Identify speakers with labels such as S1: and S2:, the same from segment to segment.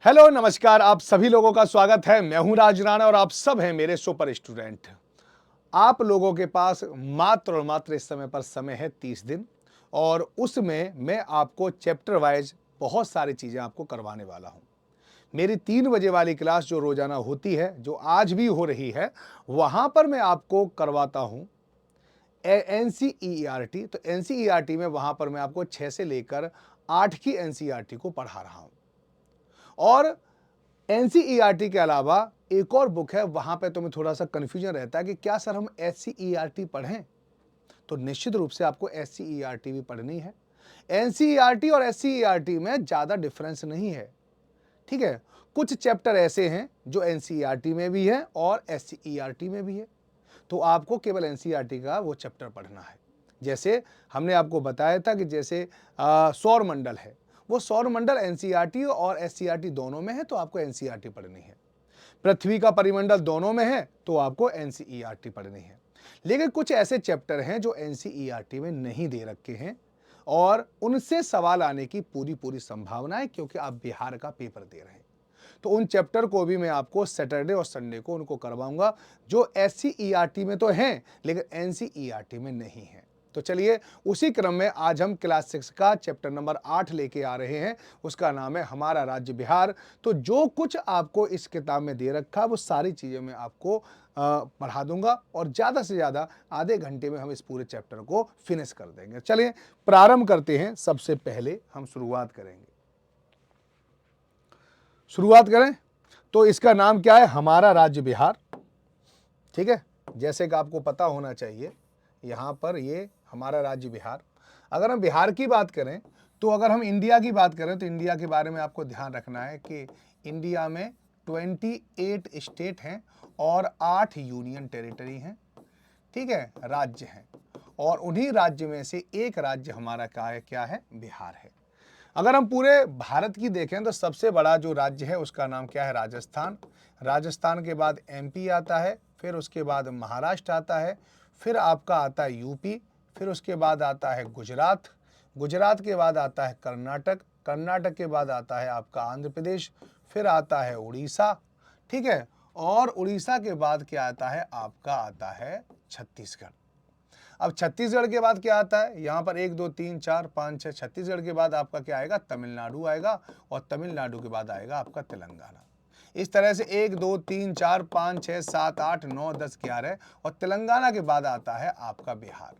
S1: Hello नमस्कार, आप सभी लोगों का स्वागत है। मैं हूं राज राणा और आप सब हैं मेरे सुपर स्टूडेंट। आप लोगों के पास मात्र और मात्र इस समय पर समय है 30 दिन और उसमें मैं आपको चैप्टर वाइज बहुत सारी चीजें आपको करवाने वाला हूं। मेरी 3 बजे वाली क्लास जो रोजाना होती है, जो आज भी हो रही है, वहां पर मैं आपको करवाता हूं एनसीईआरटी। तो एनसीईआरटी में वहां पर मैं आपको 6 से लेकर 8 की एनसीईआरटी को पढ़ा रहा हूं। और एनसीईआरटी के अलावा एक और बुक है, वहां पे तुम्हें थोड़ा सा कंफ्यूजन रहता है कि क्या सर हम एससीईआरटी पढ़ें। तो निश्चित रूप से आपको एससीईआरटी भी पढ़नी है। एनसीईआरटी और एससीईआरटी में ज्यादा डिफरेंस नहीं है, ठीक है। कुछ चैप्टर ऐसे हैं जो एनसीईआरटी में भी है और एससीईआरटी में भी है, तो आपको केवल एनसीईआरटी का वो चैप्टर पढ़ना है। जैसे हमने आपको बताया था कि जैसे सौर मंडल है, वो सौर मंडल एनसीईआरटी और एससीईआरटी दोनों में है, तो आपको एनसीईआरटी पढ़नी है। पृथ्वी का परिमंडल दोनों में है, तो आपको एनसीईआरटी पढ़नी है। लेकिन कुछ ऐसे चैप्टर हैं जो एनसीईआरटी में नहीं दे रखे हैं और उनसे सवाल आने की पूरी पूरी संभावना है, क्योंकि आप बिहार का पेपर दे रहे हैं। तो उन चैप्टर को भी मैं आपको सैटरडे और संडे को उनको करवाऊंगा, जो एससीईआरटी में तो हैं लेकिन एनसीईआरटी में नहीं है। तो चलिए, उसी क्रम में आज हम क्लास 6 का चैप्टर नंबर 8 लेके आ रहे हैं। उसका नाम है हमारा राज्य बिहार। तो जो कुछ आपको इस किताब में दे रखा, वो सारी चीजें मैं आपको पढ़ा दूंगा और ज्यादा से ज्यादा आधे घंटे में हम इस पूरे चैप्टर को फिनिश कर देंगे। चलिए प्रारंभ करते हैं। सबसे पहले हम शुरुआत करें तो इसका नाम क्या है? हमारा राज्य बिहार, ठीक है। जैसे कि आपको पता होना चाहिए, यहां पर ये हमारा राज्य बिहार। अगर हम बिहार की बात करें, तो अगर हम इंडिया की बात करें तो इंडिया के बारे में आपको ध्यान रखना है कि इंडिया में 28 स्टेट हैं और 8 यूनियन टेरिटरी हैं, ठीक है, राज्य हैं। और उन्हीं राज्य में से एक राज्य हमारा क्या है? बिहार है। अगर हम पूरे भारत की देखें तो सबसे बड़ा जो राज्य है उसका नाम क्या है? राजस्थान। राजस्थान के बाद एमपी आता है, फिर उसके बाद महाराष्ट्र आता है, फिर आपका आता है यूपी, फिर उसके बाद आता है गुजरात, गुजरात के बाद आता है कर्नाटक, कर्नाटक के बाद आता है आपका आंध्र प्रदेश, फिर आता है उड़ीसा, ठीक है। और उड़ीसा के बाद क्या आता है? आपका आता है छत्तीसगढ़। अब छत्तीसगढ़ के बाद क्या आता है? यहां पर 1 2 3 4 5 6, छत्तीसगढ़ के बाद आपका क्या आएगा? तमिलनाडु आएगा, और तमिलनाडु के बाद आएगा आपका तेलंगाना। इस तरह से 1 2 3 4 5 6 7 8 9 10 11, और तेलंगाना के बाद आता है आपका बिहार।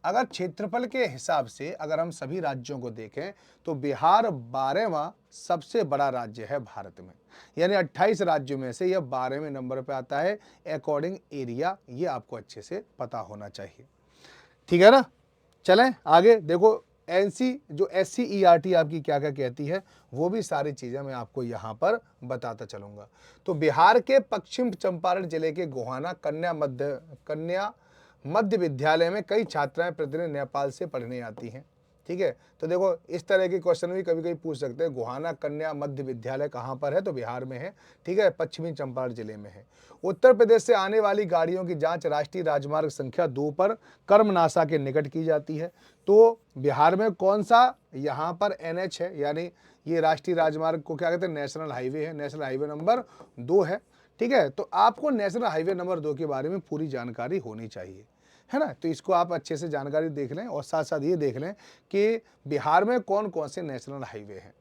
S1: अगर क्षेत्रफल के हिसाब से अगर हम सभी राज्यों को देखें तो बिहार 12वां सबसे बड़ा राज्य है भारत में, यानी 28 राज्यों में से यह 12वें नंबर पर आता है अकॉर्डिंग एरिया। ये आपको अच्छे से पता होना चाहिए, ठीक है ना। चलें आगे। देखो जो एससीईआरटी आपकी क्या क्या कहती है, वो भी सारी चीजें मैं आपको यहां पर बताता चलूंगा। तो बिहार के पश्चिम चंपारण जिले के गोहाना कन्या मध्य विद्यालय में कई छात्राएं प्रतिदिन नेपाल से पढ़ने आती हैं, ठीक है। तो देखो, इस तरह के क्वेश्चन भी कभी कभी पूछ सकते हैं। गोहाना कन्या मध्य विद्यालय कहाँ पर है? तो बिहार में है, ठीक है, पश्चिमी चंपारण जिले में है। उत्तर प्रदेश से आने वाली गाड़ियों की जांच राष्ट्रीय राजमार्ग संख्या 2 पर कर्मनाशा के निकट की जाती है। तो बिहार में कौन सा? यहाँ पर एनएच है, यानी ये राष्ट्रीय राजमार्ग को क्या कहते हैं? नेशनल हाईवे है, नेशनल हाईवे नंबर 2 है, ठीक है। तो आपको नेशनल हाईवे नंबर 2 के बारे में पूरी जानकारी होनी चाहिए, है ना। तो इसको आप अच्छे से जानकारी देख लें और साथ साथ ये देख लें कि बिहार में कौन कौन से नेशनल हाईवे हैं।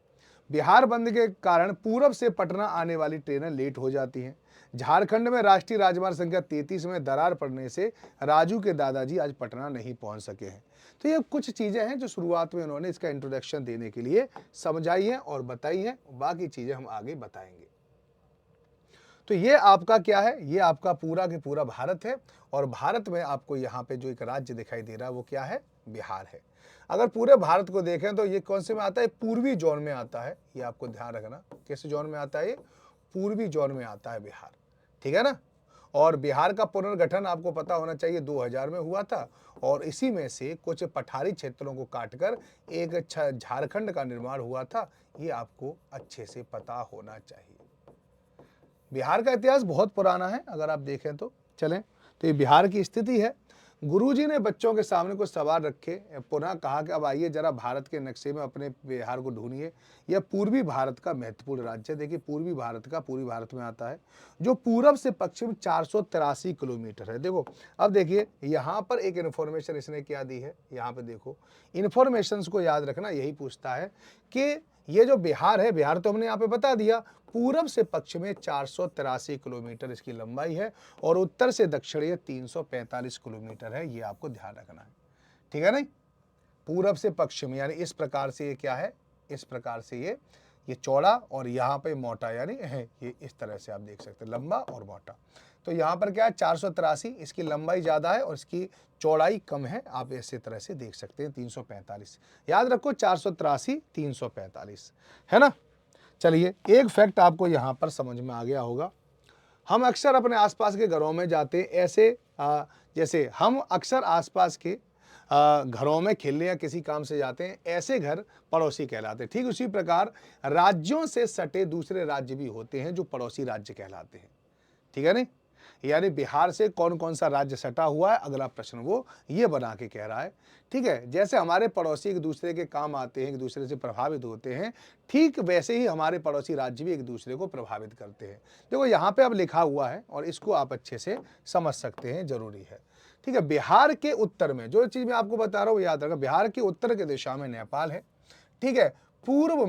S1: बिहार बंद के कारण पूरब से पटना आने वाली ट्रेनें लेट हो जाती हैं। झारखंड में राष्ट्रीय राजमार्ग संख्या 33 में दरार पड़ने से राजू के दादाजी आज पटना नहीं पहुंच सके हैं। तो ये कुछ चीजें हैं जो शुरुआत में उन्होंने इसका इंट्रोडक्शन देने के लिए समझाई है और बताई है। बाकी चीजें हम आगे बताएंगे। तो ये आपका क्या है? ये आपका पूरा के पूरा भारत है, और भारत में आपको यहाँ पे जो एक राज्य दिखाई दे रहा है वो क्या है? बिहार है। अगर पूरे भारत को देखें तो ये कौन से में आता है? पूर्वी जोन में आता है। ये आपको ध्यान रखना, किस जोन में आता है? ये पूर्वी जोन में आता है बिहार, ठीक है ना। और बिहार का पुनर्गठन आपको पता होना चाहिए 2000 में हुआ था, और इसी में से कुछ पठारी क्षेत्रों को काटकर एक झारखंड का निर्माण हुआ था। ये आपको अच्छे से पता होना चाहिए। बिहार का इतिहास बहुत पुराना है अगर आप देखें तो। चलें, तो ये बिहार की स्थिति है। गुरुजी ने बच्चों के सामने कुछ सवाल रखे, पुनः कहा कि अब आइए जरा भारत के नक्शे में अपने बिहार को ढूंढिए। यह पूर्वी भारत का महत्वपूर्ण राज्य है। देखिए पूर्वी भारत में आता है, जो पूरब से पश्चिम 483 किलोमीटर है। देखो अब देखिए यहाँ पर एक इन्फॉर्मेशन इसने क्या दी है, यहाँ पे देखो इन्फॉर्मेशन को याद रखना, यही पूछता है कि ये जो बिहार है, बिहार तो हमने यहाँ पे बता दिया, पूरब से पश्चिम में 483 किलोमीटर इसकी लंबाई है और उत्तर से दक्षिण ये 345 किलोमीटर है। ये आपको ध्यान रखना है, ठीक है नहीं। पूरब से पश्चिम यानी इस प्रकार से ये क्या है, इस प्रकार से ये चौड़ा और यहाँ पे मोटा, यानी है ये इस तरह से आप देख सकते हैं, लंबा और मोटा। तो यहाँ पर क्या है 483, इसकी लंबाई ज़्यादा है और इसकी चौड़ाई कम है, आप इसी तरह से देख सकते हैं 345। याद रखो 483 345 है ना। चलिए एक फैक्ट आपको यहाँ पर समझ में आ गया होगा। हम अक्सर अपने आसपास के घरों में जाते हैं, ऐसे जैसे हम अक्सर आसपास के घरों में खेलने या किसी काम से जाते हैं, ऐसे घर पड़ोसी कहलाते हैं। ठीक उसी प्रकार राज्यों से सटे दूसरे राज्य भी होते हैं जो पड़ोसी राज्य कहलाते हैं, ठीक है नहीं। यानी बिहार से कौन कौन सा राज्य सटा हुआ है, अगला प्रश्न वो ये बना के कह रहा है, ठीक है। जैसे हमारे पड़ोसी एक दूसरे के काम आते हैं, एक दूसरे से प्रभावित होते हैं, ठीक वैसे ही हमारे पड़ोसी राज्य भी एक दूसरे को प्रभावित करते हैं। देखो यहाँ पे अब लिखा हुआ है और इसको आप अच्छे से समझ सकते हैं, जरूरी है, ठीक है। बिहार के उत्तर में जो चीज मैं आपको बता रहा हूँ याद रखना, बिहार के उत्तर की दिशा में नेपाल है, ठीक है। पूर्व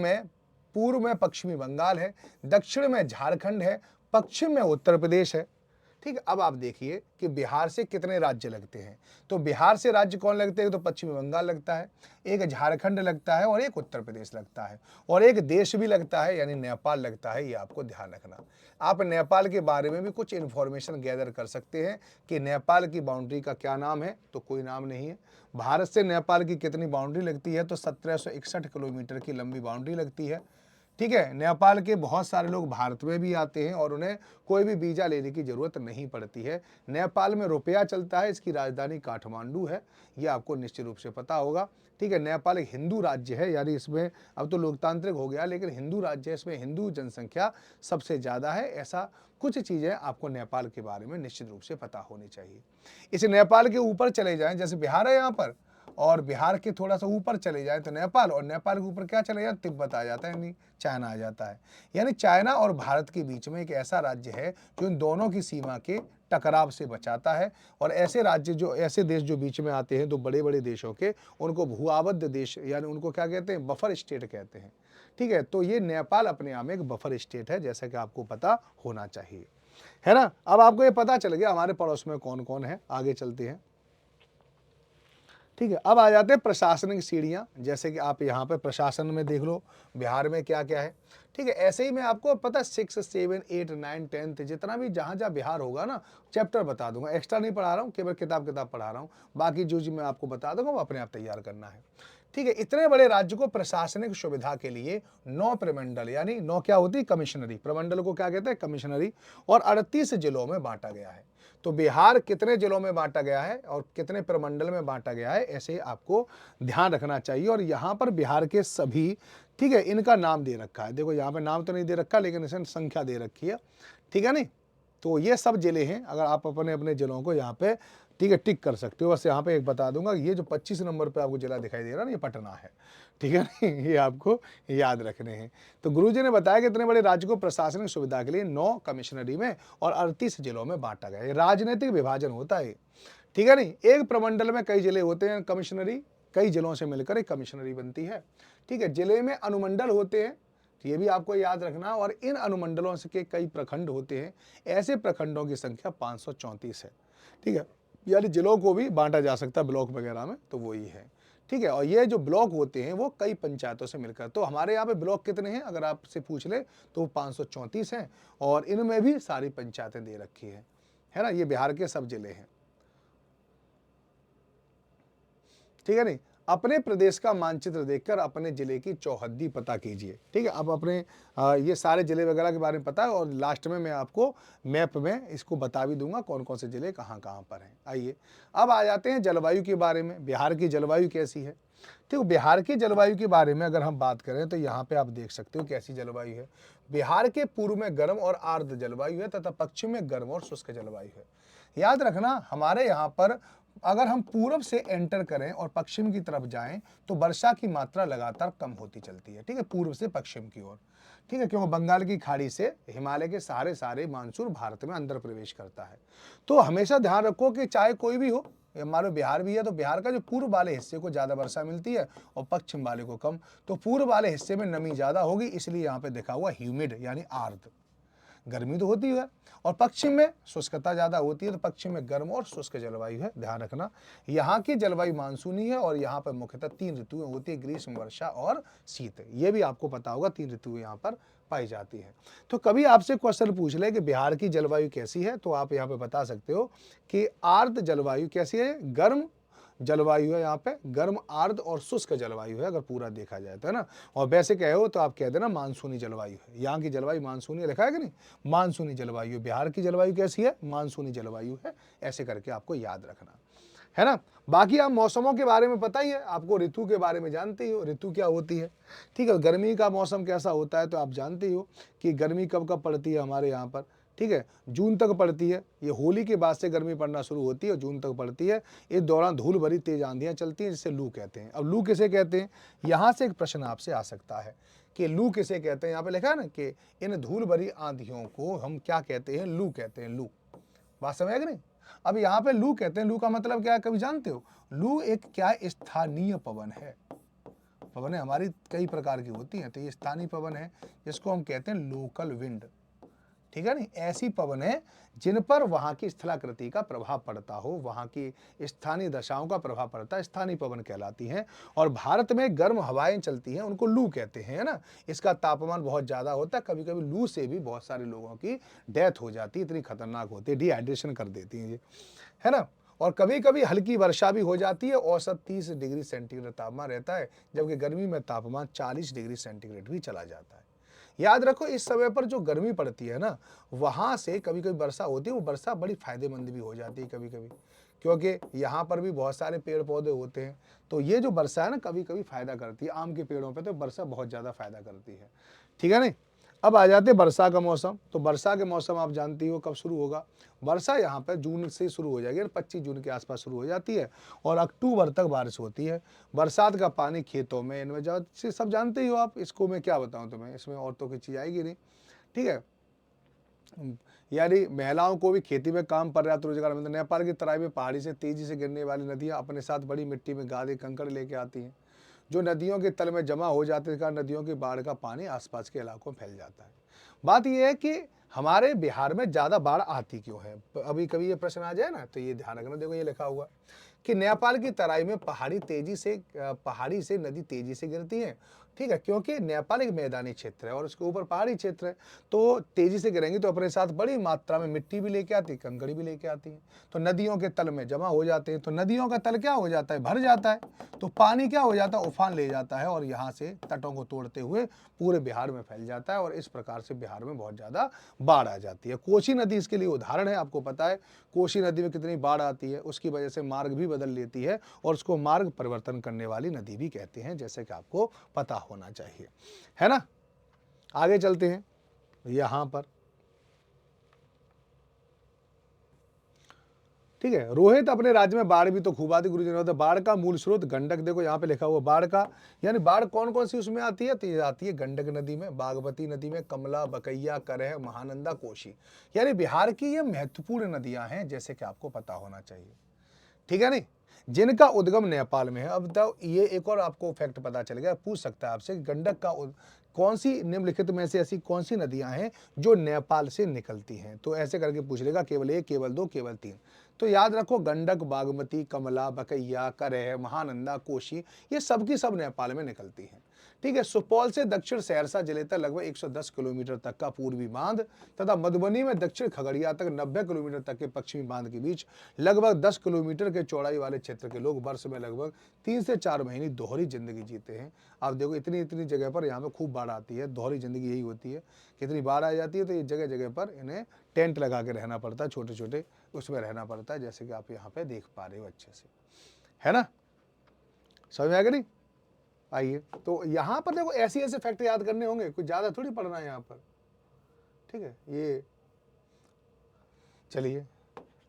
S1: में पश्चिमी बंगाल है, दक्षिण में झारखंड है, पश्चिम में उत्तर प्रदेश है, ठीक है। अब आप देखिए कि बिहार से कितने राज्य लगते हैं, तो बिहार से राज्य कौन लगते हैं, तो पश्चिमी बंगाल लगता है, एक झारखंड लगता है और एक उत्तर प्रदेश लगता है और एक देश भी लगता है यानी नेपाल लगता है। ये आपको ध्यान रखना। आप नेपाल के बारे में भी कुछ इन्फॉर्मेशन गैदर कर सकते हैं कि नेपाल की बाउंड्री का क्या नाम है, तो कोई नाम नहीं है। भारत से नेपाल की कितनी बाउंड्री लगती है, तो 1761 किलोमीटर की लंबी बाउंड्री लगती है, ठीक है। नेपाल के बहुत सारे लोग भारत में भी आते हैं और उन्हें कोई भी वीजा लेने की जरूरत नहीं पड़ती है। नेपाल में रुपया चलता है, इसकी राजधानी काठमांडू है, ये आपको निश्चित रूप से पता होगा, ठीक है। नेपाल एक हिंदू राज्य है, यानी इसमें अब तो लोकतांत्रिक हो गया लेकिन हिंदू राज्य है, इसमें हिंदू जनसंख्या सबसे ज़्यादा है। ऐसा कुछ चीज़ें आपको नेपाल के बारे में निश्चित रूप से पता होनी चाहिए। इस नेपाल के ऊपर चले जाएं, जैसे बिहार है यहाँ पर, और बिहार के थोड़ा सा ऊपर चले जाए तो नेपाल, और नेपाल के ऊपर क्या चले जाए, तिब्बत आ जाता है, यानी चाइना आ जाता है। यानी चाइना और भारत के बीच में एक ऐसा राज्य है जो इन दोनों की सीमा के टकराव से बचाता है। और ऐसे देश जो बीच में आते हैं, तो बड़े बड़े देशों के, उनको भूआबद्ध देश यानी उनको क्या कहते हैं, बफर स्टेट कहते हैं, ठीक है। तो ये नेपाल अपने आप में एक बफर स्टेट है, जैसा कि आपको पता होना चाहिए, है ना। अब आपको ये पता चल गया हमारे पड़ोस में कौन कौन है, आगे चलते हैं, ठीक है। अब आ जाते हैं प्रशासनिक सीढ़ियाँ, जैसे कि आप यहाँ पे प्रशासन में देख लो बिहार में क्या क्या है, ठीक है। ऐसे ही मैं आपको पता 6, 7, 8, 9, 10 जितना भी जहाँ जहाँ बिहार होगा ना, चैप्टर बता दूंगा, एक्स्ट्रा नहीं पढ़ा रहा हूँ, केवल किताब पढ़ा रहा हूँ, बाकी जो मैं आपको बता दूंगा वो अपने आप तैयार करना है, ठीक है। इतने बड़े राज्य को प्रशासनिक सुविधा के लिए 9 प्रमंडल, यानी 9 क्या होती है, कमिश्नरी, प्रमंडल को क्या कहते हैं, कमिश्नरी, और 38 जिलों में बांटा गया है। तो बिहार कितने जिलों में बांटा गया है और कितने प्रमंडल में बांटा गया है, ऐसे आपको ध्यान रखना चाहिए। और यहाँ पर बिहार के सभी, ठीक है, इनका नाम दे रखा है, देखो यहाँ पे नाम तो नहीं दे रखा लेकिन इसमें संख्या दे रखी है, ठीक है नहीं। तो ये सब जिले हैं, अगर आप अपने अपने जिलों को यहाँ पे, ठीक है, टिक कर सकते हो। बस यहाँ पे एक बता दूंगा, ये जो 25 नंबर पे आपको जिला दिखाई दे रहा है ना, ये पटना है, ठीक है नहीं, ये आपको याद रखने हैं। तो गुरुजी ने बताया कि इतने बड़े राज्य को प्रशासनिक सुविधा के लिए 9 कमिश्नरी में और 38 जिलों में बांटा गया है। राजनीतिक विभाजन होता है, ठीक है नहीं। एक प्रमंडल में कई जिले होते हैं, कमिश्नरी कई जिलों से मिलकर एक कमिश्नरी बनती है, ठीक है। जिले में अनुमंडल होते हैं, ये भी आपको याद रखना, और इन अनुमंडलों से के कई प्रखंड होते हैं, ऐसे प्रखंडों की संख्या 534 है, ठीक है। यानी जिलों को भी बांटा जा सकता है ब्लॉक वगैरह में, तो वही है, ठीक है। और ये जो ब्लॉक होते हैं वो कई पंचायतों से मिलकर, तो हमारे यहाँ पे ब्लॉक कितने हैं अगर आपसे पूछ ले तो 534 हैं, और इनमें भी सारी पंचायतें दे रखी है ना। ये बिहार के सब जिले हैं, ठीक है नहीं। अपने प्रदेश का मानचित्र देखकर अपने जिले की चौहद्दी पता कीजिए, ठीक है। अब अपने ये सारे जिले वगैरह के बारे में पता है, और लास्ट में मैं आपको मैप में इसको बता भी दूंगा कौन कौन से जिले कहाँ कहाँ पर हैं। आइए अब आ जाते हैं जलवायु के बारे में, बिहार की जलवायु कैसी है। ठीक है, बिहार की जलवायु के बारे में अगर हम बात करें तो यहाँ पे आप देख सकते हो कैसी जलवायु है। बिहार के पूर्व में गर्म और आर्द्र जलवायु है तथा पश्चिम में गर्म और शुष्क जलवायु है। याद रखना हमारे यहाँ पर अगर हम पूरब से एंटर करें और पश्चिम की तरफ जाएं तो वर्षा की मात्रा लगातार कम होती चलती है, ठीक है, पूर्व से पश्चिम की ओर, ठीक है, क्योंकि बंगाल की खाड़ी से हिमालय के सारे सारे मानसून भारत में अंदर प्रवेश करता है। तो हमेशा ध्यान रखो कि चाहे कोई भी हो, मान लो बिहार भी है तो बिहार का जो पूर्व वाले हिस्से को ज़्यादा वर्षा मिलती है और पश्चिम वाले को कम, तो पूर्व वाले हिस्से में नमी ज़्यादा होगी, इसलिए यहाँ पे देखा हुआ ह्यूमिड यानी आर्द्र, गर्मी तो होती है, और पश्चिम में शुष्कता ज़्यादा होती है, तो पश्चिम में गर्म और शुष्क जलवायु है। ध्यान रखना, यहाँ की जलवायु मानसूनी है और यहाँ पर मुख्यतः 3 ऋतुएं होती है, ग्रीष्म, वर्षा और शीत। ये भी आपको पता होगा, 3 ऋतुएं यहाँ पर पाई जाती है। तो कभी आपसे क्वेश्चन पूछ ले कि बिहार की जलवायु कैसी है, तो आप यहाँ पे बता सकते हो कि आर्द्र जलवायु कैसी है, गर्म जलवायु है, यहाँ पे गर्म, आर्द्र और शुष्क जलवायु है, अगर पूरा देखा जाए तो, है ना। और वैसे कहे हो तो आप कह देना मानसूनी जलवायु है, यहाँ की जलवायु मानसूनी लिखा है कि नहीं, मानसूनी जलवायु। बिहार की जलवायु कैसी है, मानसूनी जलवायु है, ऐसे करके आपको याद रखना है ना। बाकी आप मौसमों के बारे में पता ही है, आपको ऋतु के बारे में जानते ही हो, ऋतु क्या होती है, ठीक है। गर्मी का मौसम कैसा होता है तो आप जानते ही हो कि गर्मी कब कब पड़ती है हमारे यहाँ पर, ठीक है, जून तक पड़ती है। ये होली के बाद से गर्मी पड़ना शुरू होती है और जून तक पड़ती है। इस दौरान धूल भरी तेज आंधियां चलती हैं, जिसे लू कहते हैं। अब लू किसे कहते हैं, यहाँ से एक प्रश्न आपसे आ सकता है कि लू किसे कहते हैं। यहाँ पे लिखा है ना कि इन धूल भरी आंधियों को हम क्या कहते हैं, लू कहते हैं। लू, बात समझ कि नहीं। अब यहाँ पे लू कहते हैं, लू का मतलब क्या है, कभी जानते हो। लू एक क्या स्थानीय पवन है। पवनें हमारी कई प्रकार की होती हैं, तो ये स्थानीय पवन है, जिसको हम कहते हैं लोकल विंड, ठीक है नहीं। ऐसी पवनें जिन पर वहां की स्थलाकृति का प्रभाव पड़ता हो, वहां की स्थानीय दशाओं का प्रभाव पड़ता है, स्थानीय पवन कहलाती हैं। और भारत में गर्म हवाएं चलती हैं, उनको लू कहते हैं, है ना। इसका तापमान बहुत ज़्यादा होता है, कभी कभी लू से भी बहुत सारे लोगों की डेथ हो जाती है, इतनी खतरनाक होती है, डिहाइड्रेशन कर देती है ये, है ना। और कभी कभी हल्की वर्षा भी हो जाती है। औसत 30 डिग्री सेंटीग्रेड तापमान रहता है, जबकि गर्मी में तापमान 40 डिग्री सेंटीग्रेड भी चला जाता है। याद रखो, इस समय पर जो गर्मी पड़ती है ना, वहाँ से कभी कभी वर्षा होती है, वो वर्षा बड़ी फायदेमंद भी हो जाती है कभी कभी, क्योंकि यहाँ पर भी बहुत सारे पेड़ पौधे होते हैं। तो ये जो वर्षा है ना, कभी कभी फायदा करती है। आम के पेड़ों पे तो वर्षा बहुत ज़्यादा फायदा करती है, ठीक है नहीं। अब आ जाते वर्षा का मौसम। तो वर्षा के मौसम आप जानती हो कब शुरू होगा। वर्षा यहाँ पर जून से शुरू हो जाएगी, 25 जून के आसपास शुरू हो जाती है और अक्टूबर तक बारिश होती है। बरसात का पानी खेतों में, इनमें से सब जानते ही हो आप, इसको मैं क्या बताऊँ तुम्हें, इसमें और तो कोई चीज़ आएगी नहीं, ठीक है। यानी महिलाओं को भी खेती में काम पर्याप्त रोजगार मिलता है। नेपाल की तराई में पहाड़ी से तेजी से गिरने वाली नदियाँ अपने साथ बड़ी मिट्टी में गादे कंकड़ लेके आती हैं, जो नदियों के तल में जमा हो जाते हैं। नदियों की बाढ़ का पानी आसपास के इलाकों में फैल जाता है। बात यह है कि हमारे बिहार में ज़्यादा बाढ़ आती क्यों है, अभी कभी ये प्रश्न आ जाए ना, तो ये ध्यान रखना। देखो ये लिखा हुआ कि नेपाल की तराई में पहाड़ी से नदी तेजी से गिरती है, ठीक है, क्योंकि नेपाल एक मैदानी क्षेत्र है और उसके ऊपर पहाड़ी क्षेत्र है। तो तेजी से गिरेंगी तो अपने साथ बड़ी मात्रा में मिट्टी भी लेके आती है, कंकड़ी भी लेके आती है, तो नदियों के तल में जमा हो जाते हैं। तो नदियों का तल क्या हो जाता है, भर जाता है, तो पानी क्या हो जाता है, उफान ले जाता है और यहाँ से तटों को तोड़ते हुए पूरे बिहार में फैल जाता है और इस प्रकार से बिहार में बहुत ज़्यादा बाढ़ आ जाती है। कोसी नदी इसके लिए उदाहरण है। आपको पता है कोसी नदी में कितनी बाढ़ आती है, उसकी वजह से मार्ग भी बदल लेती है और उसको मार्ग परिवर्तन करने वाली नदी भी कहते हैं, जैसे कि आपको पता होना चाहिए, है ना। आगे चलते हैं यहां पर, ठीक है। रोहित, अपने राज्य में बाढ़ भी तो खूब आती गुरुजन होता है। बाढ़ का मूल स्रोत गंडक, देखो यहाँ पे लिखा हुआ बाढ़ का, यानी बाढ़ कौन कौन सी उसमें आती है, तो ये आती है गंडक नदी में, बागमती नदी में, कमला, बकैया, करह, महानंदा, कोसी। यानी बिहार की ये महत्वपूर्ण नदियां हैं, जैसे कि आपको पता होना चाहिए, ठीक है नहीं, जिनका उद्गम नेपाल में है। अब तो ये एक और आपको फैक्ट पता चल गया, पूछ सकता है आपसे, गंडक का कौन सी निम्नलिखित में से ऐसी कौन सी नदियां हैं जो नेपाल से निकलती हैं, तो ऐसे करके पूछ लेगा, केवल 1, केवल 2, केवल 3। तो याद रखो, गंडक, बागमती, कमला, बकैया, करह, महानंदा, कोसी, ये सब की सब नेपाल में निकलती हैं, ठीक है। सुपौल से दक्षिण सहरसा जिले तक लगभग 110 किलोमीटर तक का पूर्वी बांध तथा मधुबनी में दक्षिण खगड़िया तक 90 किलोमीटर तक के पश्चिमी बांध के बीच लगभग 10 किलोमीटर के चौड़ाई वाले क्षेत्र के लोग वर्ष में लगभग 3 से 4 महीने दोहरी जिंदगी जीते हैं। आप देखो, इतनी इतनी जगह पर यहाँ पे खूब बाढ़ आती है, दोहरी जिंदगी यही होती है। कितनी बाढ़ आ जाती है तो ये जगह जगह पर इन्हें टेंट लगा के रहना पड़ता है, छोटे छोटे उसमें रहना पड़ता है, जैसे कि आप यहाँ पे देख पा रहे हो अच्छे से, है ना। समझ में आएगा नहीं। आइए, तो यहाँ पर देखो ऐसे ऐसे फैक्ट याद करने होंगे, कुछ ज़्यादा थोड़ी पढ़ना है यहाँ पर, ठीक है। ये चलिए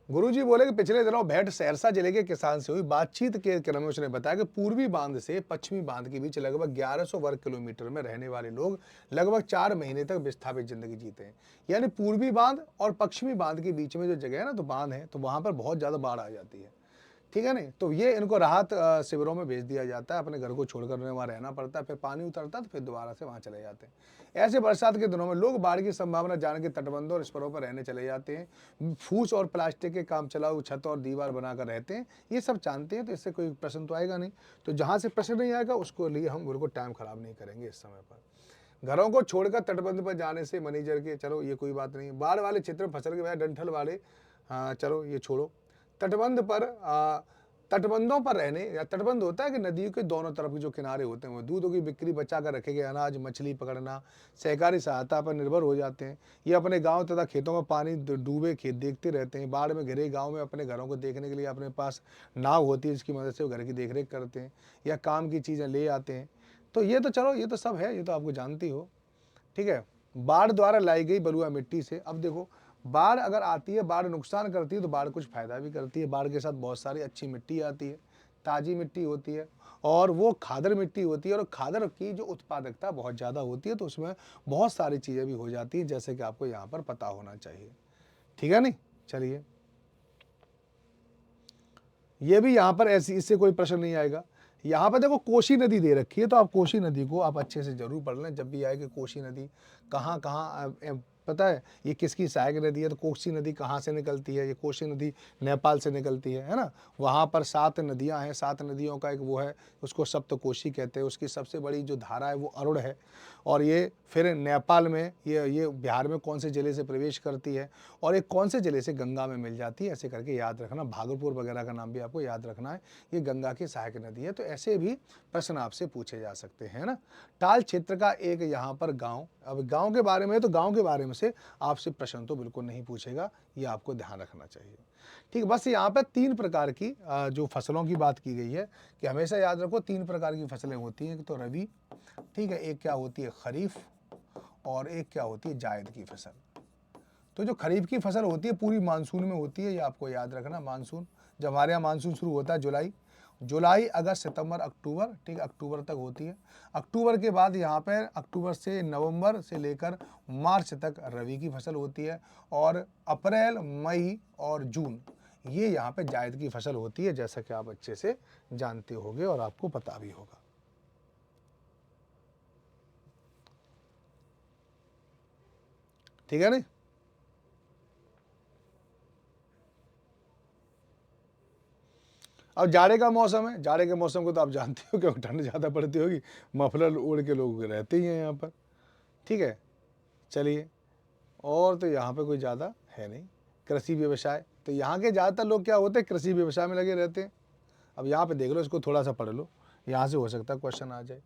S1: गुरुजी बोले कि पिछले दिनों भेंट सहरसा जिले के किसान से हुई बातचीत के क्रम में उसने बताया कि पूर्वी बांध से पश्चिमी बांध के बीच लगभग 1100 वर्ग किलोमीटर में रहने वाले लोग लगभग 4 महीने तक विस्थापित जिंदगी जीते हैं। यानी पूर्वी बांध और पश्चिमी बांध के बीच में जो जगह है ना, तो बांध है, तो वहां पर बहुत ज्यादा बाढ़ आ जाती है। ठीक है नहीं, तो ये इनको राहत शिविरों में भेज दिया जाता है, अपने घर को छोड़कर उन्हें वहाँ रहना पड़ता है, फिर पानी उतरता है तो फिर दोबारा से वहाँ चले जाते हैं। ऐसे बरसात के दिनों में लोग बाढ़ की संभावना जान के तटबंधों और इस पर रहने चले जाते हैं। फूस और प्लास्टिक के काम चलाऊ छत और दीवार बनाकर रहते हैं, ये सब जानते हैं, तो इससे कोई प्रश्न तो आएगा नहीं। तो जहाँ से प्रश्न नहीं आएगा उसको लिए हम बिल्कुल टाइम खराब नहीं करेंगे इस समय पर। घरों को छोड़कर तटबंध पर जाने से मैनेजर के, चलो ये कोई बात नहीं। बाढ़ वाले क्षेत्र में फसल के बजाय डंठल वाले, चलो ये छोड़ो। तटबंध पर तटबंधों पर रहने, या तटबंध होता है कि नदियों के दोनों तरफ के जो किनारे होते हैं वो दूधों की बिक्री बचा कर रखे गए अनाज, मछली पकड़ना, सहकारी सहायता पर निर्भर हो जाते हैं। ये अपने गांव तथा खेतों में पानी डूबे खेत देखते रहते हैं। बाढ़ में घिरे गांव में अपने घरों को देखने के लिए अपने पास नाव होती है, जिसकी मदद से वो घर की देखरेख करते हैं या काम की चीज़ें ले आते हैं। तो ये तो चलो, ये तो सब है, ये तो आपको जानती हो। ठीक है, बाढ़ द्वारा लाई गई बलुआ मिट्टी से, अब देखो बाढ़ अगर आती है, बाढ़ नुकसान करती है तो बाढ़ कुछ फायदा भी करती है। बाढ़ के साथ बहुत सारी अच्छी मिट्टी आती है, ताजी मिट्टी होती है, और वो खादर मिट्टी होती है, और खादर की जो उत्पादकता बहुत ज़्यादा होती है, तो उसमें बहुत सारी चीज़ें भी हो जाती हैं, जैसे कि आपको यहाँ पर पता होना चाहिए। ठीक है नहीं, चलिए ये भी यहाँ पर ऐसी, इससे कोई प्रश्न नहीं आएगा। यहाँ पर देखो कोसी नदी दे रखी है, तो आप कोसी नदी को आप अच्छे से जरूर पढ़ लें जब भी आए कि कोसी नदी कहाँ कहाँ, पता है ये किसकी सहायक नदी है। तो कोसी नदी कहाँ से निकलती है, ये कोसी नदी नेपाल से निकलती है ना। वहाँ पर 7 नदियाँ हैं, 7 नदियों का एक वो है, उसको सप्तकोशी कहते हैं। उसकी सबसे बड़ी जो धारा है वो अरुण है, और ये फिर नेपाल में, ये बिहार में कौन से ज़िले से प्रवेश करती है, और एक कौन से ज़िले से गंगा में मिल जाती है, ऐसे करके याद रखना। भागलपुर वगैरह का नाम भी आपको याद रखना है, ये गंगा की सहायक नदी है। तो ऐसे भी प्रश्न आपसे पूछे जा सकते हैं ना। टाल क्षेत्र का एक यहाँ पर गांव, अब गांव के बारे में, तो गांव के बारे में से आपसे प्रश्न तो बिल्कुल नहीं पूछेगा, ये आपको ध्यान रखना चाहिए। ठीक, बस यहाँ पर 3 प्रकार की जो फसलों की बात की गई है, कि हमेशा याद रखो 3 प्रकार की फसलें होती हैं, तो रबी, ठीक है, एक क्या होती है खरीफ, और एक क्या होती है जायद की फसल। तो जो खरीफ की फसल होती है पूरी मानसून में होती है, ये आपको याद रखना। मानसून, जब हमारे यहाँ मानसून शुरू होता है जुलाई अगस्त सितंबर अक्टूबर, ठीक, अक्टूबर तक होती है। अक्टूबर के बाद यहाँ पे अक्टूबर से नवंबर से लेकर मार्च तक रबी की फसल होती है, और अप्रैल मई और जून ये यहाँ पे जायद की फसल होती है, जैसा कि आप अच्छे से जानते होंगे और आपको पता भी होगा। ठीक है नहीं, अब जाड़े का मौसम है, जाड़े के मौसम को तो आप जानते हो कि ठंड ज़्यादा पड़ती होगी, मफलर ओढ़ के लोग रहते ही हैं यहाँ पर। ठीक है, चलिए, और तो यहाँ पे कोई ज़्यादा है नहीं। कृषि व्यवसाय, तो यहाँ के ज़्यादातर लोग क्या होते हैं, कृषि व्यवसाय में लगे रहते हैं। अब यहाँ पे देख लो, इसको थोड़ा सा पढ़ लो, यहाँ से हो सकता है क्वेश्चन आ जाए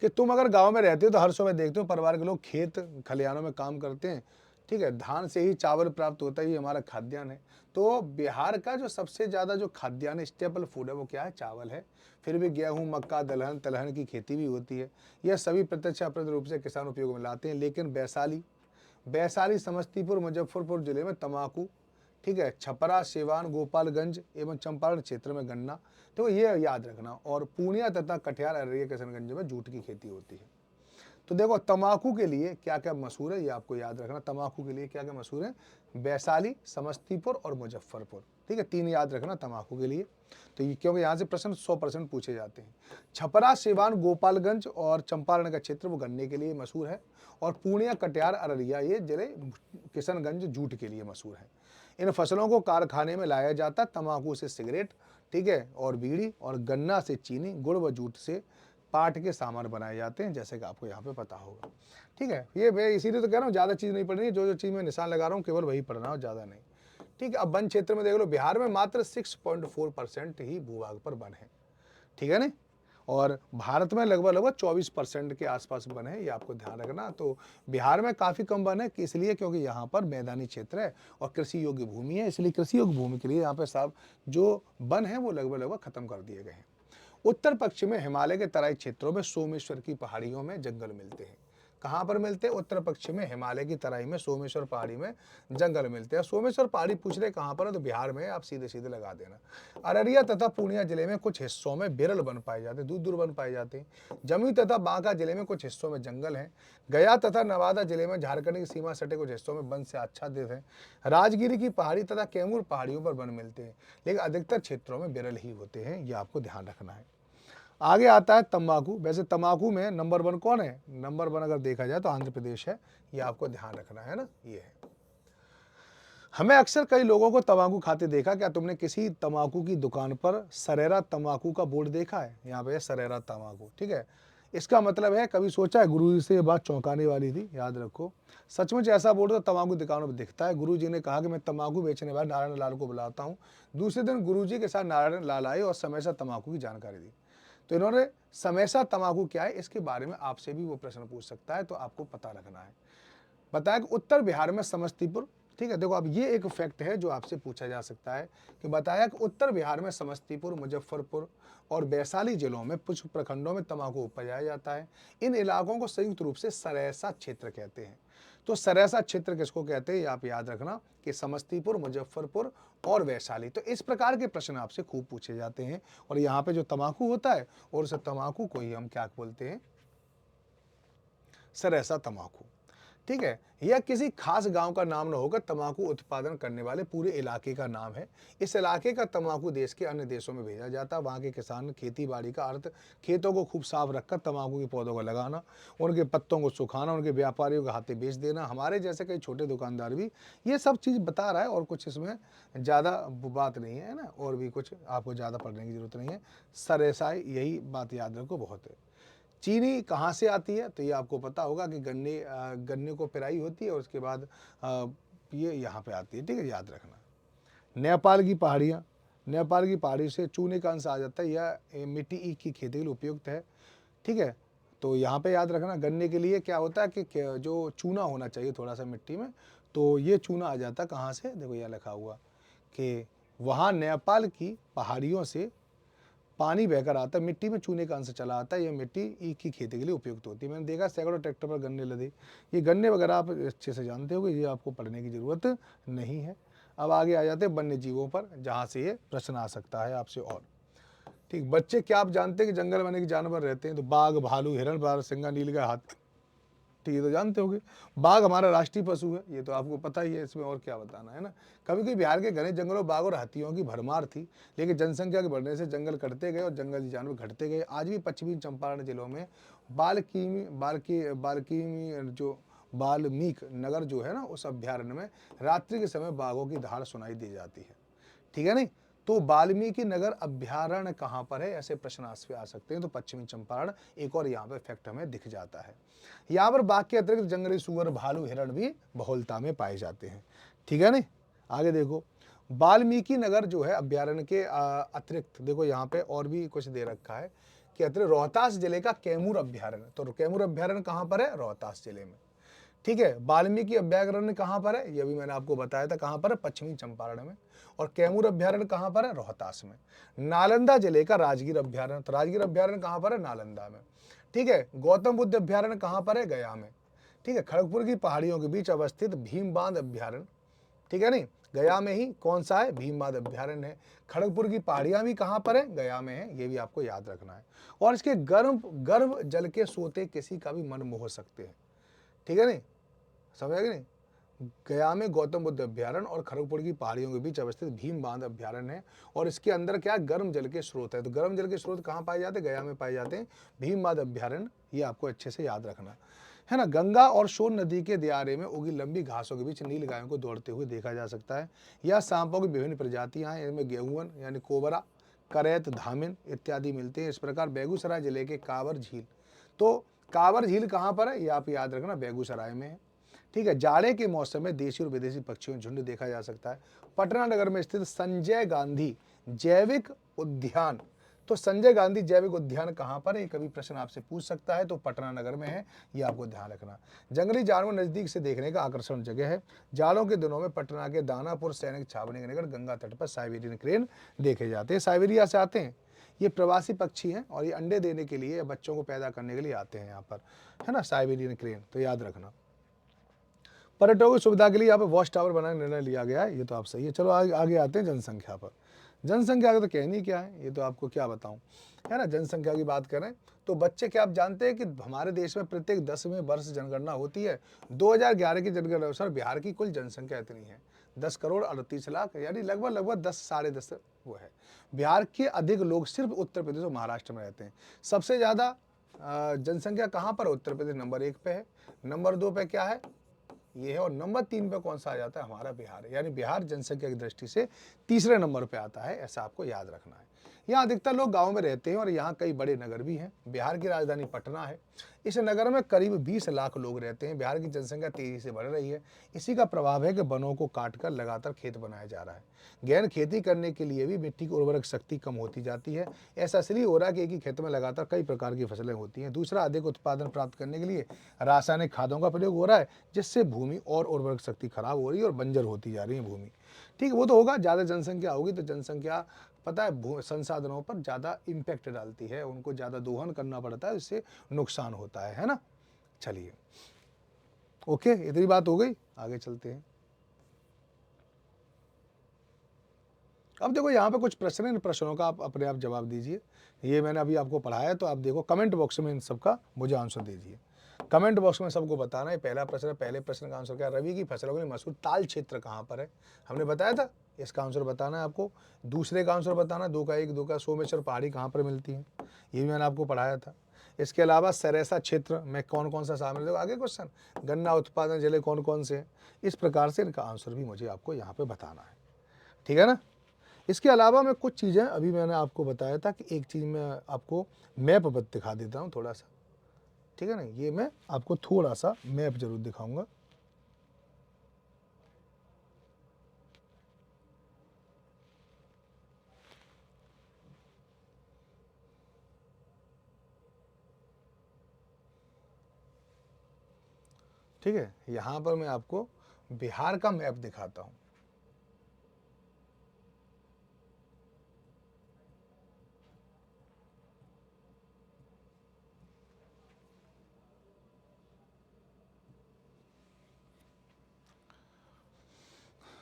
S1: कि तुम अगर गांव में रहते हो तो हर सुबह देखते हो परिवार के लोग खेत खलिहानों में काम करते हैं। ठीक है, धान से ही चावल प्राप्त होता है, ये हमारा खाद्यान्न है। तो बिहार का जो सबसे ज़्यादा जो खाद्यान्न स्टेपल फूड है वो क्या है, चावल है। फिर भी गेहूँ, मक्का, दलहन, तिलहन की खेती भी होती है। यह सभी प्रत्यक्ष अप्रत्यक्ष रूप से किसान उपयोग में लाते हैं। लेकिन वैशाली, समस्तीपुर, मुजफ्फरपुर जिले में तंबाकू, ठीक है, छपरा, सिवान, गोपालगंज एवं चंपारण क्षेत्र में गन्ना, तो ये याद रखना। और पूर्णिया तथा कटिहार, अररिया, किशनगंज में जूट की खेती होती है। तो देखो तंबाकू के लिए क्या क्या मशहूर है, ये आपको याद रखना। तंबाकू के लिए क्या क्या मशहूर है, वैशाली, समस्तीपुर और मुजफ्फरपुर। ठीक है, 3 याद रखना तंबाकू के लिए। तो ये क्योंकि यहाँ से प्रश्न 100% पूछे जाते हैं। छपरा, सिवान, गोपालगंज और चंपारण का क्षेत्र वो गन्ने के लिए मशहूर है, और पूर्णिया, कटिहार, अररिया ये जिले किशनगंज जूट के लिए मशहूर है। इन फसलों को कारखाने में लाया जाता, तंबाकू से सिगरेट, ठीक है, और बीड़ी, और गन्ना से चीनी, गुड़ व जूट से पाट के सामान बनाए जाते हैं, जैसे कि आपको यहाँ पे पता होगा। ठीक है, ये मैं इसीलिए तो कह रहा हूँ ज़्यादा चीज़ नहीं पढ़नी है, जो चीज़ मैं निशान लगा रहा हूँ केवल वही पढ़ना हो, ज़्यादा नहीं। ठीक है, अब वन क्षेत्र में देख लो, बिहार में मात्र 6.4% ही भूभाग पर वन है। ठीक है ना, और भारत में लगभग 24% के आसपास वन है, ये आपको ध्यान रखना। तो बिहार में काफ़ी कम वन है, इसलिए क्योंकि यहाँ पर मैदानी क्षेत्र है और कृषि योग्य भूमि है, इसलिए कृषि योग्य भूमि के लिए यहाँ पे साहब जो वन है वो लगभग खत्म कर दिए गए हैं। उत्तर पश्चिम में हिमालय के तराई क्षेत्रों में सोमेश्वर की पहाड़ियों में जंगल मिलते हैं। कहाँ पर मिलते हैं? उत्तर पश्चिम में हिमालय की तराई में सोमेश्वर पहाड़ी में जंगल मिलते हैं। सोमेश्वर पहाड़ी पूछ रहे कहाँ पर है, तो बिहार में है, आप सीधे सीधे लगा देना। अररिया तथा पूर्णिया जिले में कुछ हिस्सों में बिरल वन पाए जाते हैं, दूर दूर वन पाए जाते हैं। जमुई तथा बांका जिले में कुछ हिस्सों में जंगल हैं। गया तथा नवादा जिले में झारखंड की सीमा सटे कुछ हिस्सों में वन से आच्छादित है। राजगिरी की पहाड़ी तथा कैमूर पहाड़ियों पर वन मिलते हैं, लेकिन अधिकतर क्षेत्रों में बिरल ही होते हैं, ये आपको ध्यान रखना है। आगे आता है तंबाकू। वैसे तंबाकू में नंबर 1 कौन है? नंबर 1 अगर देखा जाए तो आंध्र प्रदेश है, ये आपको ध्यान रखना है ना, ये है। हमें अक्सर कई लोगों को तंबाकू खाते देखा, क्या तुमने किसी तंबाकू की दुकान पर सरेरा तंबाकू का बोर्ड देखा है? यहाँ पे सरेरा तंबाकू, ठीक है। इसका मतलब है, कभी सोचा है, गुरु जी से ये बात चौंकाने वाली थी, याद रखो। सचमुच ऐसा बोर्ड तो तंबाकू दुकानों पर दिखता है। गुरु जी ने कहा कि मैं तंबाकू बेचने वाले नारायण लाल को बुलाता हूँ। दूसरे दिन गुरु जी के साथ नारायण लाल आए और समय से तंबाकू की जानकारी दी। तो इन्होंने समैसा तंबाकू क्या है, इसके बारे में आपसे भी वो प्रश्न पूछ सकता है, तो आपको पता रखना है। बताया कि उत्तर बिहार में समस्तीपुर, ठीक है। देखो अब ये एक फैक्ट है जो आपसे पूछा जा सकता है कि बताया कि उत्तर बिहार में समस्तीपुर, मुजफ्फरपुर और वैशाली जिलों में कुछ प्रखंडों में तंबाकू उपजाया जाता है। इन इलाकों को संयुक्त रूप से सरेसा क्षेत्र कहते हैं। तो सरेसा क्षेत्र किसको कहते हैं, ये आप याद रखना कि समस्तीपुर, मुजफ्फरपुर और वैशाली। तो इस प्रकार के प्रश्न आपसे खूब पूछे जाते हैं। और यहाँ पे जो तंबाकू होता है, और उस तंबाकू को ही हम क्या बोलते हैं? सरेसा तंबाकू, ठीक है। यह किसी खास गांव का नाम न होकर तंबाकू उत्पादन करने वाले पूरे इलाके का नाम है। इस इलाके का तंबाकू देश के अन्य देशों में भेजा जाता है। वहाँ के किसान खेती बाड़ी का अर्थ खेतों को खूब साफ रखकर तंबाकू के पौधों को लगाना, उनके पत्तों को सुखाना, उनके व्यापारियों के हाथे बेच देना। हमारे जैसे कई छोटे दुकानदार भी ये सब चीज़ बता रहा है, और कुछ इसमें ज़्यादा बात नहीं है ना, और भी कुछ आपको ज़्यादा पढ़ने की जरूरत नहीं है। सरेसाई, यही बात याद रखो, बहुत है। चीनी कहाँ से आती है? तो ये आपको पता होगा कि गन्ने को पेराई होती है और उसके बाद ये यहाँ पे आती है, ठीक है, याद रखना। नेपाल की पहाड़ियाँ, नेपाल की पहाड़ी से चूने का अंश आ जाता है। यह मिट्टी ईख की खेती के लिए उपयुक्त है, ठीक है। तो यहाँ पे याद रखना, गन्ने के लिए क्या होता है कि जो चूना होना चाहिए थोड़ा सा मिट्टी में, तो ये चूना आ जाता है कहाँ से? देखो यहाँ लिखा हुआ कि वहाँ नेपाल की पहाड़ियों से पानी बहकर आता है, मिट्टी में चूने का अंश चला आता है। ये मिट्टी ईख की खेती के लिए उपयुक्त होती है। मैंने देखा सैकड़ों ट्रैक्टर पर गन्ने लदे। ये गन्ने वगैरह आप अच्छे से जानते होगे, ये आपको पढ़ने की ज़रूरत नहीं है। अब आगे आ जाते हैं वन्य जीवों पर, जहाँ से ये प्रश्न आ सकता है आपसे। और ठीक, बच्चे क्या आप जानते हैं कि जंगल में अनेक जानवर रहते हैं? तो बाघ, भालू, हिरण, बारहसिंगा, नीलगाय, हाथी, ठीक है, तो जानते होंगे। बाघ हमारा राष्ट्रीय पशु है, ये तो आपको पता ही है, इसमें और क्या बताना है ना। कभी कभी बिहार के घने जंगलों बाघ और हाथियों की भरमार थी, लेकिन जनसंख्या के बढ़ने से जंगल कटते गए और जंगली जानवर घटते गए। आज भी पश्चिमी चंपारण जिलों में वाल्मीकि नगर जो है ना, उस अभ्यारण्य में रात्रि के समय बाघों की दहाड़ सुनाई दी जाती है, ठीक है नहीं। तो वाल्मीकि नगर अभ्यारण्य कहाँ पर है, ऐसे प्रश्न आ सकते हैं। तो पश्चिमी चंपारण, एक और यहाँ पे फैक्ट हमें दिख जाता है। यहाँ पर बाघ के अतिरिक्त जंगली सुअर, भालू, हिरण भी बहुलता में पाए जाते हैं, ठीक है नहीं। आगे देखो, वाल्मीकि नगर जो है अभ्यारण्य के अतिरिक्त, देखो यहाँ पे और भी कुछ दे रखा है कि अतिरिक्त रोहतास जिले का कैमूर अभ्यारण्य। तो कैमूर अभ्यारण्य कहाँ पर है? रोहतास जिले में, ठीक है। वाल्मीकि अभ्यारण्य कहाँ पर है? ये भी मैंने आपको बताया था, कहाँ पर है? पश्चिमी चंपारण में। और कैमूर अभ्यारण्य कहाँ पर है? रोहतास में। नालंदा जिले का राजगीर अभ्यारण्य, तो राजगीर अभ्यारण्य कहाँ पर है? नालंदा में, ठीक है। गौतम बुद्ध अभ्यारण्य कहाँ पर है? गया में, ठीक है। खड़गपुर की पहाड़ियों के बीच अवस्थित भीम बांध अभ्यारण्य, ठीक है नहीं, गया में ही कौन सा है? भीम बांध अभ्यारण्य है। खड़गपुर की पहाड़ियां भी कहाँ पर है? गया में है, ये भी आपको याद रखना है। और इसके गर्भ जल के सोते किसी का भी मन मोह सकते हैं, ठीक है नहीं, समझ गए नहीं। गया में गौतम बुद्ध अभ्यारण्य और खड़गपुर की पहाड़ियों के बीच अवस्थित भीम बांध अभ्यारण्य है, और इसके अंदर क्या है? गर्म जल के स्रोत है। तो गर्म जल के स्रोत कहाँ पाए जाते हैं? गया में पाए जाते हैं, भीम बांध अभ्यारण्य, ये आपको अच्छे से याद रखना है ना। गंगा और सोन नदी के दियारे में उगी लंबी घासों के बीच नील गायों को दौड़ते हुए देखा जा सकता है। यह सांपों की विभिन्न प्रजातियां हैं, इनमें गेहून यानी कोबरा, करैत, धामिन इत्यादि मिलते हैं। इस प्रकार बेगूसराय जिले के कांवर झील, तो कांवर झील कहाँ पर है? ये आप याद रखना, बेगूसराय में है, ठीक है। जाड़े के मौसम में देशी और विदेशी पक्षियों झुंड देखा जा सकता है। पटना नगर में स्थित संजय गांधी जैविक उद्यान, तो संजय गांधी जैविक उद्यान कहाँ पर है? कभी प्रश्न आपसे पूछ सकता है, तो पटना नगर में है, ये आपको ध्यान रखना। जंगली जानवर नजदीक से देखने का आकर्षण जगह है। जाड़ों के दिनों में पटना के दानापुर सैनिक छावनी के निकट गंगा तट पर साइबेरियन क्रेन देखे जाते हैं। साइबेरिया से आते हैं, ये प्रवासी पक्षी हैं और ये अंडे देने के लिए, बच्चों को पैदा करने के लिए आते हैं यहाँ पर, है ना, साइबेरियन क्रेन, तो याद रखना। पर्यटकों की सुविधा के लिए यहाँ पे वॉच टावर बनाने का निर्णय लिया गया है, ये तो आप सही है। चलो आगे आते हैं जनसंख्या पर। जनसंख्या का तो कहनी क्या है, ये तो आपको क्या बताऊं, है ना। जनसंख्या की बात करें तो बच्चे, क्या आप जानते हैं कि हमारे देश में प्रत्येक 10वें वर्ष जनगणना होती है। 2011 की जनगणना अनुसार बिहार की कुल जनसंख्या इतनी है 10,38,00,000, यानी लगभग 10 साढ़े 10 वो है। बिहार के अधिक लोग सिर्फ उत्तर प्रदेश और महाराष्ट्र में रहते हैं। सबसे ज़्यादा जनसंख्या कहाँ पर है? उत्तर प्रदेश नंबर 1 पे है, नंबर 2 पे क्या है, ये है, और नंबर 3 पे कौन सा आ जाता है? हमारा बिहार है। यानी बिहार जनसंख्या की दृष्टि से तीसरे नंबर पे आता है, ऐसा आपको याद रखना है। यहाँ अधिकतर लोग गांव में रहते हैं और यहाँ कई बड़े नगर भी हैं। बिहार की राजधानी पटना है। इस नगर में करीब 20 लाख लोग रहते हैं। बिहार की जनसंख्या तेजी से बढ़ रही है। इसी का प्रभाव है कि वनों को काटकर लगातार खेत बनाया जा रहा है। गहन खेती करने के लिए भी मिट्टी की उर्वरक शक्ति कम होती जाती है। ऐसा इसलिए हो रहा है कि एक ही खेत में लगातार कई प्रकार की फसलें होती हैं। दूसरा, अधिक उत्पादन प्राप्त करने के लिए रासायनिक खादों का प्रयोग हो रहा है, जिससे भूमि और उर्वरक शक्ति खराब हो रही है और बंजर होती जा रही है भूमि। ठीक है, वो तो होगा, ज़्यादा जनसंख्या होगी तो जनसंख्या, पता है, संसाधनों पर ज़्यादा इम्पैक्ट डालती है, उनको ज़्यादा दोहन करना पड़ता है, इससे नुकसान होता है ना। चलिए, ओके, इतनी बात हो गई, आगे चलते हैं। अब देखो यहाँ पे कुछ प्रश्न है, इन प्रश्नों का आप अपने आप जवाब दीजिए। ये मैंने अभी आपको पढ़ाया है, तो आप देखो कमेंट बॉक्स में इन सबका मुझे आंसर दीजिए। कमेंट बॉक्स में सबको बताना है। पहला प्रश्न है, पहले प्रश्न का आंसर क्या है? रबी की फसलों के लिए मशहूर ताल क्षेत्र कहाँ पर है? हमने बताया था, इसका आंसर बताना है आपको। दूसरे का आंसर बताना, 2 का 1, 2 का सोमेश्वर पहाड़ी कहाँ पर मिलती है, ये भी मैंने आपको पढ़ाया था। इसके अलावा सरेसा क्षेत्र में कौन कौन सा शामिल है? आगे क्वेश्चन, गन्ना उत्पादन जिले कौन कौन से हैं? इस प्रकार से इनका आंसर भी मुझे आपको यहाँ पे बताना है, ठीक है ना। इसके अलावा मैं कुछ चीज़ें, अभी मैंने आपको बताया था कि एक चीज़ मैं आपको मैप दिखा देता हूँ थोड़ा सा, ठीक है ना। ये मैं आपको थोड़ा सा मैप जरूर दिखाऊंगा। ठीक है, यहाँ पर मैं आपको बिहार का मैप दिखाता हूँ।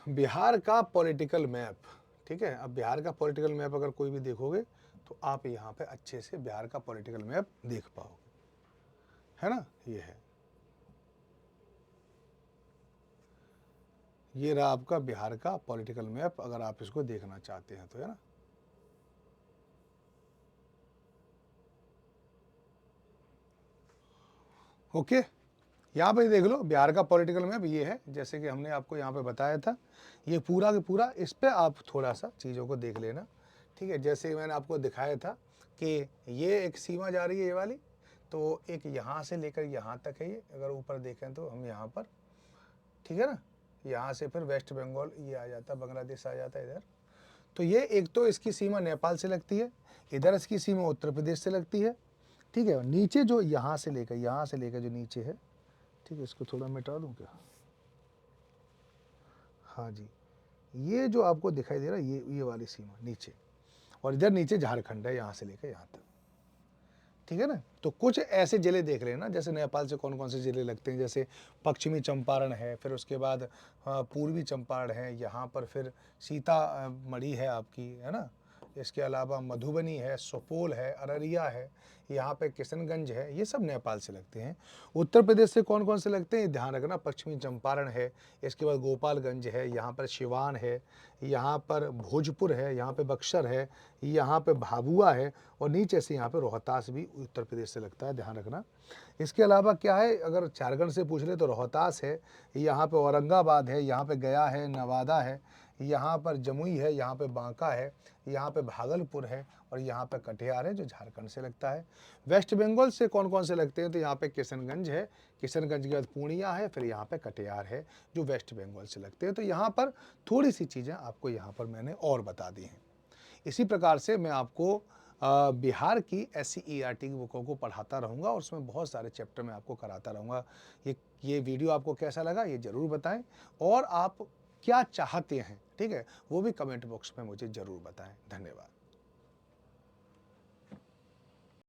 S1: बिहार का पॉलिटिकल मैप, ठीक है। अब बिहार का पॉलिटिकल मैप अगर कोई भी देखोगे तो आप यहाँ पे अच्छे से बिहार का पॉलिटिकल मैप देख पाओगे, है ना। ये रहा आपका बिहार का पॉलिटिकल मैप, अगर आप इसको देखना चाहते हैं तो, है ना। ओके, यहाँ पे देख लो बिहार का पॉलिटिकल मैप ये है, जैसे कि हमने आपको यहाँ पे बताया था। ये पूरा का पूरा, इस पे आप थोड़ा सा चीज़ों को देख लेना, ठीक है। जैसे मैंने आपको दिखाया था कि ये एक सीमा जा रही है, ये वाली, तो एक यहाँ से लेकर यहाँ तक है। ये अगर ऊपर देखें तो हम यहाँ पर, ठीक है ना, यहाँ से फिर वेस्ट बंगाल ये आ जाता है, बांग्लादेश आ जाता है इधर। तो ये एक तो इसकी सीमा नेपाल से लगती है, इधर इसकी सीमा उत्तर प्रदेश से लगती है, ठीक है। नीचे जो यहाँ से लेकर जो नीचे है, ठीक है, इसको थोड़ा मिटा दूँ क्या? हाँ जी, ये जो आपको दिखाई दे रहा है, ये वाली सीमा नीचे, और इधर नीचे झारखंड है, यहाँ से लेकर यहाँ तक, ठीक है ना। तो कुछ ऐसे जिले देख लेना, जैसे नेपाल से कौन कौन से जिले लगते हैं, जैसे पश्चिमी चंपारण है, फिर उसके बाद पूर्वी चंपारण है, यहाँ पर फिर सीतामढ़ी है आपकी, है ना। इसके अलावा मधुबनी है, सुपौल है, अररिया है, यहाँ पे किशनगंज है, ये सब नेपाल से लगते हैं। उत्तर प्रदेश से कौन कौन से लगते हैं, ध्यान रखना, पश्चिमी चंपारण है, इसके बाद गोपालगंज है, यहाँ पर सिवान है, यहाँ पर भोजपुर है, यहाँ पे बक्सर है, यहाँ पे भाभुआ है, और नीचे से यहाँ पे रोहतास भी उत्तर प्रदेश से लगता है, ध्यान रखना। इसके अलावा क्या है, अगर झारखंड से पूछ ले तो रोहतास है, यहाँ पे औरंगाबाद है, यहाँ पे गया है, नवादा है, यहाँ पर जमुई है, यहाँ पे बांका है, यहाँ पे भागलपुर है, और यहाँ पे कटिहार है जो झारखंड से लगता है। वेस्ट बंगाल से कौन कौन से लगते हैं, तो यहाँ पे किशनगंज है, किशनगंज के बाद पूर्णिया है, फिर यहाँ पे कटिहार है जो वेस्ट बंगाल से लगते हैं। तो यहाँ पर थोड़ी सी चीज़ें आपको यहाँ पर मैंने और बता दी हैं। इसी प्रकार से मैं आपको बिहार की SCERT की बुकों को पढ़ाता रहूँगा, और उसमें बहुत सारे चैप्टर मैं आपको कराता रहूँगा। ये वीडियो आपको कैसा लगा ये ज़रूर बताएं, और आप क्या चाहते हैं, ठीक है, वो भी कमेंट बॉक्स में मुझे ज़रूर बताएं। धन्यवाद।